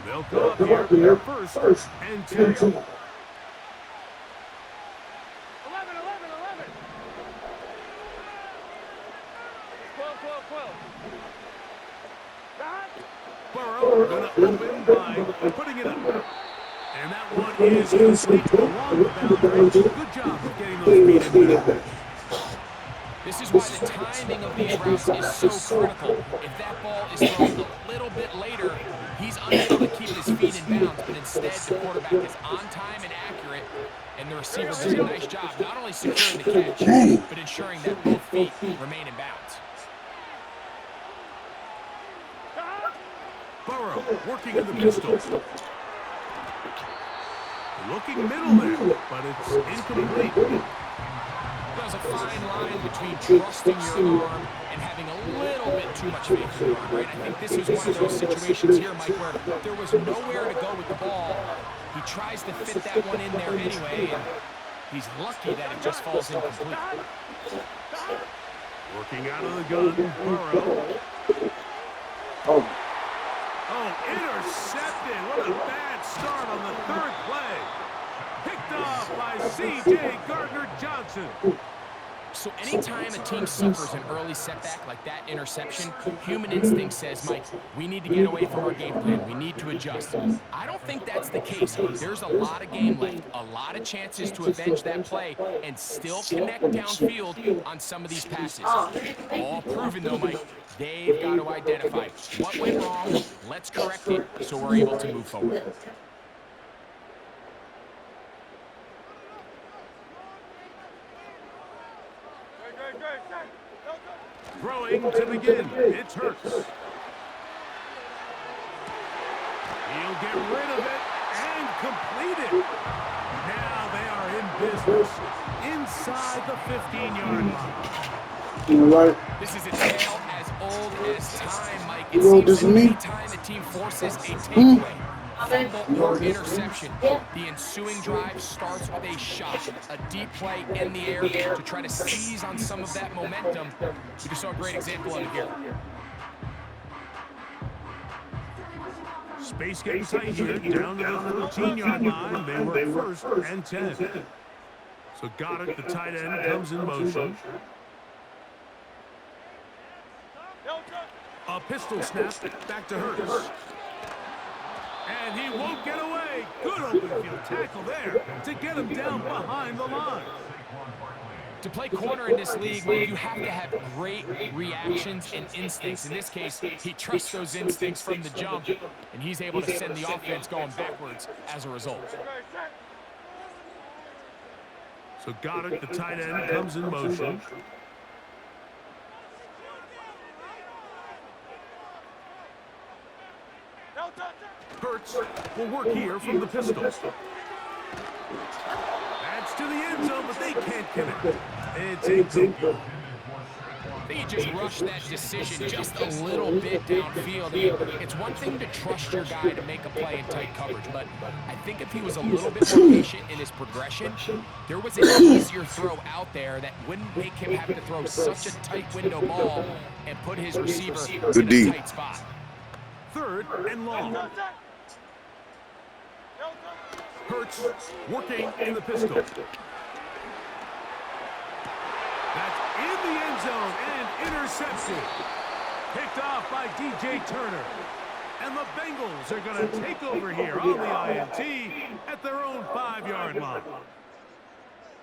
They'll go up here, first and 10. 11. Burrow going to open by putting it up. And that one is complete along the boundary. Good job of getting those feet in bounds. This is why the timing of these routes is so critical. If that ball is thrown a little bit later, he's unable to keep his feet in bounds, but instead the quarterback is on time and accurate, and the receiver does a nice job not only securing the catch, but ensuring that both feet remain in bounds. Burrow working in the pistol. Looking middle there, but it's incomplete. There's a fine line between trusting your arm and having a little bit too much faith in your arm, right? I think this was one of those situations here, Mike, where there was nowhere to go with the ball. He tries to fit that one in there anyway, and he's lucky that it just falls incomplete. Working out of the gun, Burrow. Oh, intercepted. What a bad start on the third play. Picked off by C.J. Gardner-Johnson. So anytime a team suffers an early setback like that interception, human instinct says, Mike, we need to get away from our game plan. We need to adjust. I don't think that's the case. There's a lot of game left, a lot of chances to avenge that play and still connect downfield on some of these passes. All proven, though, Mike, they've got to identify what went wrong, let's correct it so we're able to move forward. Throwing to begin. It's Hurts. He'll get rid of it and complete it. Now they are in business inside the 15-yard line. This is a tale as old as time, Mike. It seems that any time the team forces a takeaway, fumble or interception, the ensuing drive starts with a shot, a deep play in the air to try to seize on some of that momentum. We just saw a great example of it here. Space getting tight here, down to the 13-yard line. They were first and 10. So Goddard, the tight end, comes in motion. A pistol snap back to Hurts. And he won't get away. Good open field tackle there to get him down behind the line. To play corner in this league, you have to have great reactions and instincts. In this case, he trusts those instincts from the jump, and he's able to send the offense going backwards as a result. So Goddard, the tight end, comes in motion. Hurts will work here from the pistol. That's to the end zone, but they can't connect. It's incomplete. They just rushed that decision just a little bit downfield. I mean, it's one thing to trust your guy to make a play in tight coverage, but I think if he was a little bit more patient in his progression, there was an easier throw out there that wouldn't make him have to throw such a tight window ball and put his receiver in a tight spot. Third and long. Hurts working in the pistol. That's in the end zone and intercepted. Picked off by D.J. Turner. And the Bengals are going to take over here on the INT at their own 5-yard line.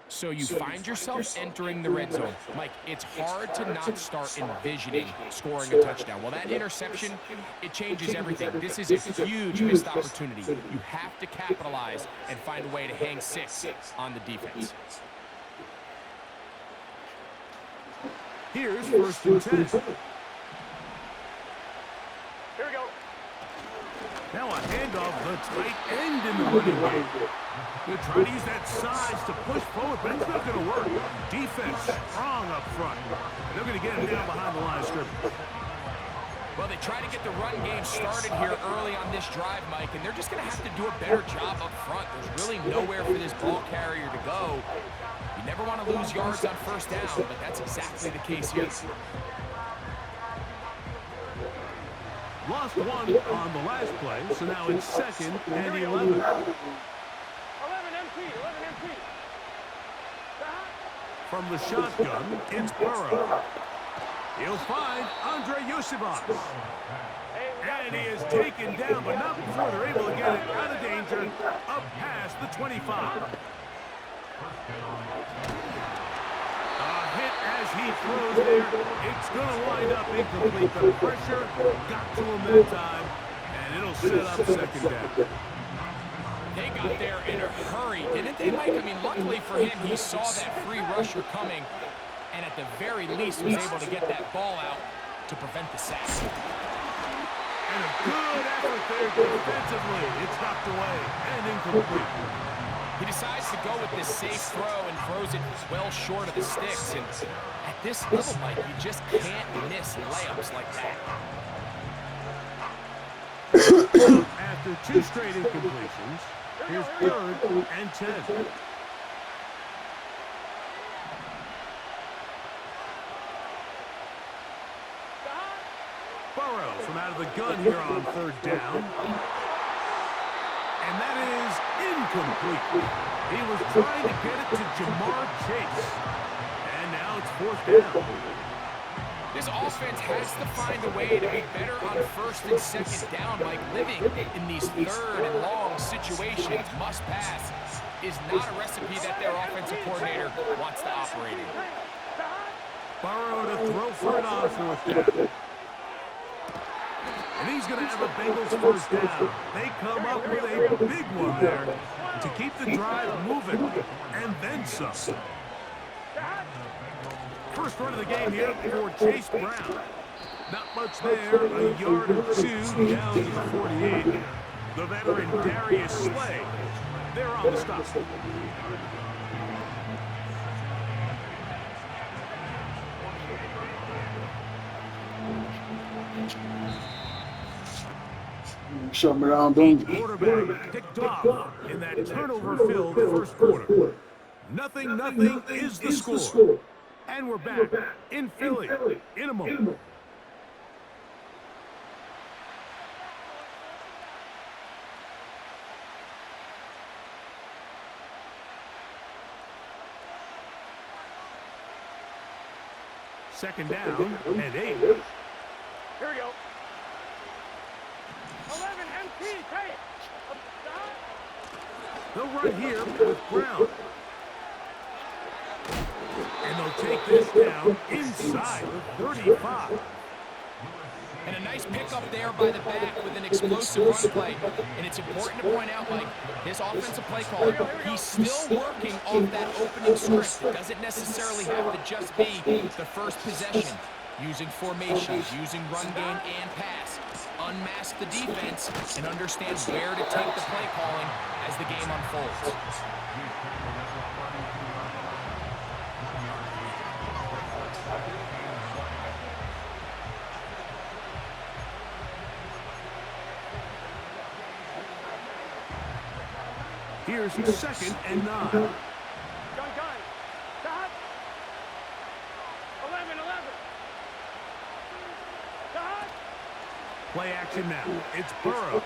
So you find yourself entering the red zone. Mike, it's hard to not start envisioning scoring a touchdown. Well, that interception, it changes everything. This is a huge missed opportunity. You have to capitalize and find a way to hang 6 on the defense. Here's first and 10. Here we go. Now a handoff, the tight end in the running game. They'll try to use that size to push forward, but it's not going to work. Defense strong up front. They're going to get him down behind the line of scrimmage. Well, they try to get the run game started here early on this drive, Mike, and they're just going to have to do a better job up front. There's really nowhere for this ball carrier to go. You never want to lose yards on first down, but that's exactly the case here. Lost one on the last play, so now it's 2nd and 11. 11 MT. From the shotgun, it's Burrow. He'll find Andre Yosibas. And he is taken down, but not before they're able to get it out of danger, up past the 25. A hit as he throws there. It's going to wind up incomplete. The pressure got to him that time, and it'll set up 2nd down. They got there in a hurry, didn't they, Mike? I mean, luckily for him, he saw that free rusher coming, and at the very least was able to get that ball out to prevent the sack. And a good effort there defensively. It's knocked away and incomplete. He decides to go with this safe throw and throws it well short of the sticks. And at this level, Mike, you just can't miss layups like that. After 2 straight incompletions, here's 3rd and 10. Burrow from out of the gun here on 3rd down. And that is incomplete. He was trying to get it to Jamar Chase. And now it's 4th down. This offense has to find a way to be better on 1st and 2nd down. Like living in these 3rd and long situations, must pass, is not a recipe that their offensive coordinator wants to operate in. Burrow to throw for it on 4th down. And he's going to have the Bengals 1st down. They come up with a big one there to keep the drive moving, and then some. First run of the game here for Chase Brown. Not much there, a yard or 2 down to the 48. The veteran Darius Slay, they're on the stop. Shut me down, don't you? Quarterback picked off in that turnover-filled 1st quarter. Nothing is the score. And we're back in Philly in a moment. Second down and 8. Here we go. 11 MT. Take it. They'll run here with Brown. And they'll take this down inside the 35. And a nice pickup there by the back with an explosive run play. And it's important to point out, like, this offensive play caller, he's still working on that opening script. It doesn't necessarily have to just be the first possession. Using formations, using run game and pass. Unmask the defense and understand where to take the play calling as the game unfolds. Here's 2nd and 9. Gun. Stop. 11. Stop. Play action now. It's Burrow.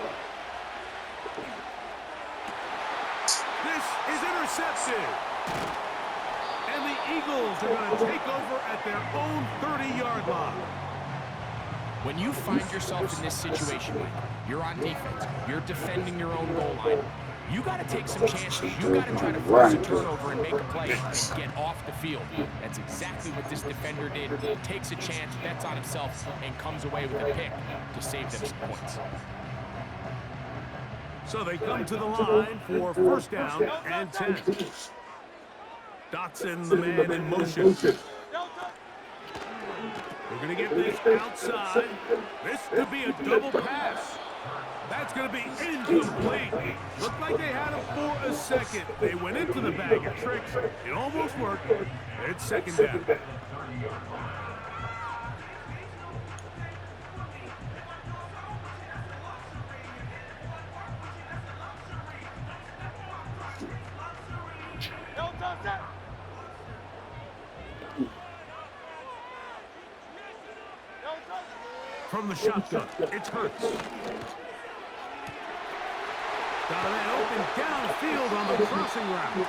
This is intercepted. And the Eagles are going to take over at their own 30-yard line. When you find yourself in this situation, you're on defense, you're defending your own goal line, you got to take some chances. You got to try to force a turnover and make a play and get off the field. That's exactly what this defender did. Takes a chance, bets on himself, and comes away with a pick to save them some points. So they come to the line for 1st down and 10. Dotson, the man in motion. We're going to get this outside. This could be a double pass. That's going to be incomplete. Looked like they had him for a second. They went into the bag of tricks. It almost worked. It's 2nd down. from the shotgun. It's Hurts. Got a man open downfield on the crossing route.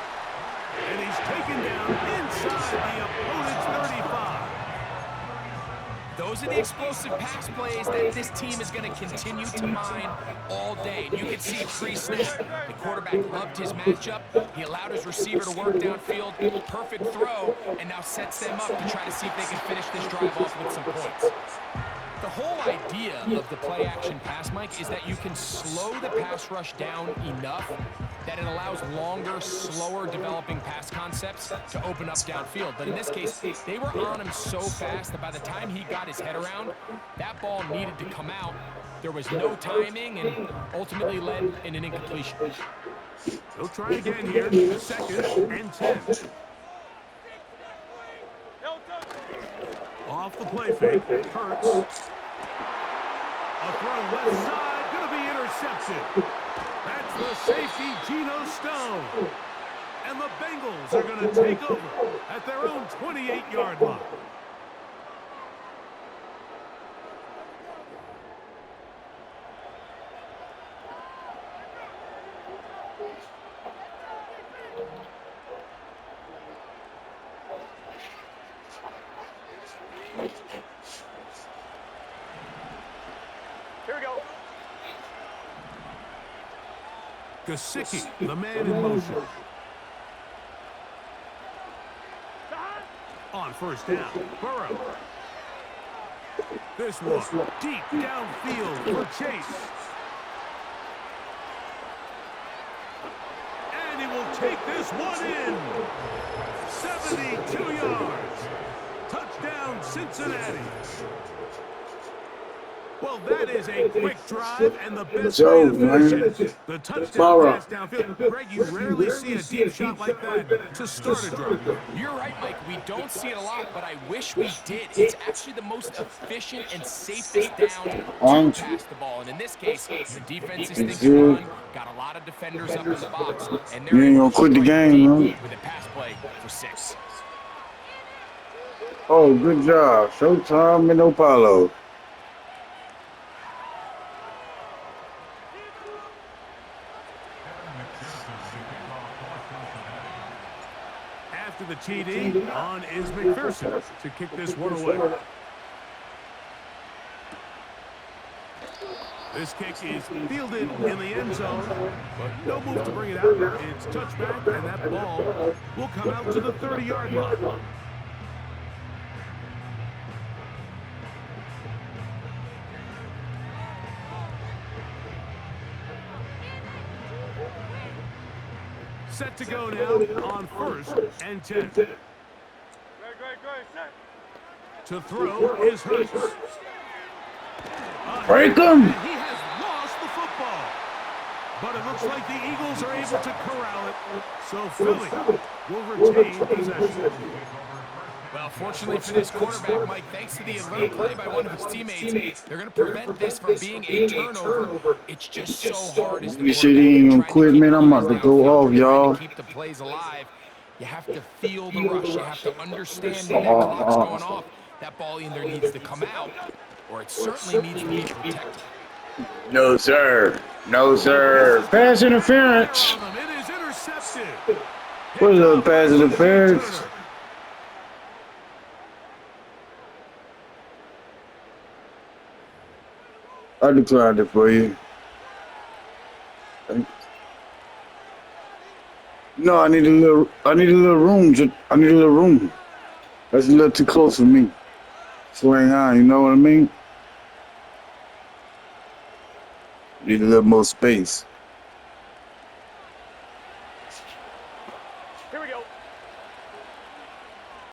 And he's taken down inside the opponent's 35. Those are the explosive pass plays that this team is going to continue to mine all day. And you can see pre-snap, the quarterback loved his matchup. He allowed his receiver to work downfield, perfect throw, and now sets them up to try to see if they can finish this drive off with some points. The whole idea of the play-action pass, Mike, is that you can slow the pass rush down enough that it allows longer, slower developing pass concepts to open up downfield. But in this case, they were on him so fast that by the time he got his head around, that ball needed to come out. There was no timing and ultimately led in an incompletion. He'll try again here, 2nd and 10. Off the play fake, Hurts. A throw left side, gonna be intercepted. That's the safety, Geno Stone. And the Bengals are gonna take over at their own 28-yard line. Here we go. Gesicki, the man in motion. On first down, Burrow. This one, deep downfield for Chase. And he will take this one in. 72 yards. Touchdown, Cincinnati. Well, that is a quick drive and the best way to finish it. The touchdown pass downfield. Greg, you rarely see a deep shot like that to start a drive. You're right, Mike. We don't see it a lot, but I wish we did. It's actually the most efficient and safest down to pass the ball. And in this case, the defense is thinking run, got a lot of defenders up in the box, and they're ain't gonna quit the game, huh? with a pass play for 6. Oh, good job. Showtime and Opalo. After the TD, on is McPherson to kick this one away. This kick is fielded in the end zone, but no move to bring it out. It's touchback, and that ball will come out to the 30-yard line. Set to go now on 1st and 10. Great. To throw is Hurts. Break him! He has lost the football. But it looks like the Eagles are able to corral it. So Philly will retain possession. Well, fortunately for this quarterback, Mike, thanks to the alert play by one of his teammates, they're going to prevent this from being a turnover. It's just so hard as the You said he ain't gonna quit, man. I'm about to go off, y'all. Keep the plays alive. You have to feel the rush. You have to understand when that clock's going off. That ball either needs to come out, or it certainly needs to be protected. No, sir. No, sir. Pass interference. It is intercepted. What is up, pass interference? I declined it for you. No, I need a little room. I need a little room. That's a little too close for me. Swing on, you know what I mean? Need a little more space.